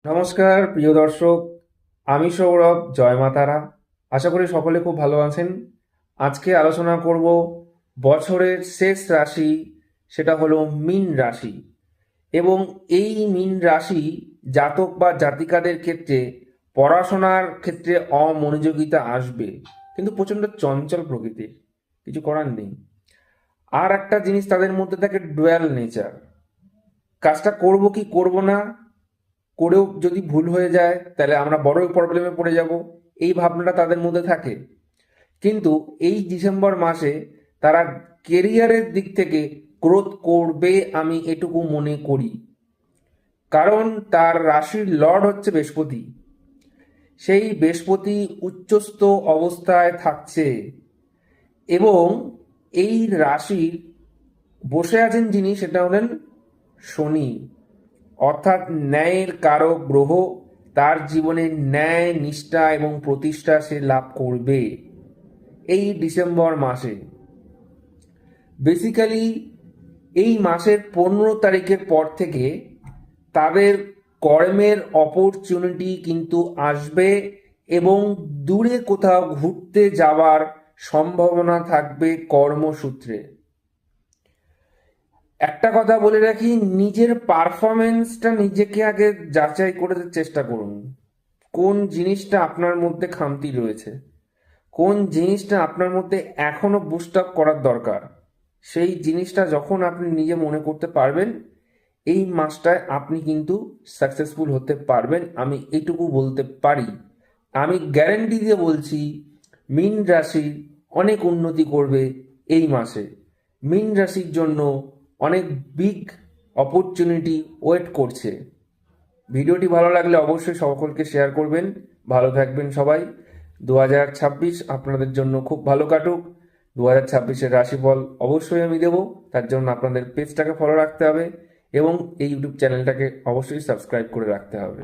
নমস্কার প্রিয় দর্শক, আমি সৌরভ। জয় মা তারা। আশা করি সকলে খুব ভালো আছেন। আজকে আলোচনা করব বছরের শেষ রাশি, সেটা হলো মীন রাশি। এবং এই মীন রাশি জাতক বা জাতিকাদের ক্ষেত্রে পড়াশোনার ক্ষেত্রে অমনোযোগিতা আসবে, কিন্তু প্রচণ্ড চঞ্চল প্রকৃতির, কিছু করার নেই। আর একটা জিনিস তাদের মধ্যে থাকে, ডুয়াল নেচার। কাজটা করব কি করব না, করেও যদি ভুল হয়ে যায় তাহলে আমরা বড়ই প্রবলেমে পড়ে যাব, এই ভাবনাটা তাদের মধ্যে থাকে। কিন্তু এই ডিসেম্বর মাসে তারা কেরিয়ারের দিক থেকে গ্রোথ করবে, আমি এটুকু মনে করি। কারণ তার রাশির লর্ড হচ্ছে বৃহস্পতি। সেই বৃহস্পতি উচ্চস্থ অবস্থায় থাকছে এবং এই রাশির বসে আছেন যিনি, সেটা হলেন শনি, অর্থাৎ ন্যায়ের কারক গ্রহ। তার জীবনে ন্যায়, নিষ্ঠা এবং প্রতিষ্ঠা সে লাভ করবে এই ডিসেম্বর মাসে। বেসিক্যালি এই মাসের 15 তারিখের পর থেকে তাদের কর্মের অপরচুনিটি কিন্তু আসবে এবং দূরে কোথাও ঘুরতে যাওয়ার সম্ভাবনা থাকবে কর্মসূত্রে। একটা কথা বলে রাখি, নিজের পারফরমেন্সটা নিজেকে আগে যাচাই করে চেষ্টা করুন। কোন জিনিসটা আপনার মধ্যে খামতি রয়েছে, কোন জিনিসটা আপনার মধ্যে এখনো বুস্ট আপ করার দরকার, সেই জিনিসটা যখন আপনি নিজে মনে করতে পারবেন, এই মাসটায় আপনি কিন্তু সাকসেসফুল হতে পারবেন, আমি এইটুকু বলতে পারি। আমি গ্যারেন্টি দিয়ে বলছি, মীন রাশি অনেক উন্নতি করবে এই মাসে। মীন রাশির জন্য অনেক বিগ অপরচুনিটি ওয়েট করছে। ভিডিওটি ভালো লাগলে অবশ্যই সকলকে শেয়ার করবেন। ভালো থাকবেন সবাই। 2026 আপনাদের জন্য খুব ভালো কাটুক। 2026-এর রাশিফল অবশ্যই আমি দেবো, তার জন্য আপনাদের পেজটাকে ফলো রাখতে হবে এবং এই ইউটিউব চ্যানেলটাকে অবশ্যই সাবস্ক্রাইব করে রাখতে হবে।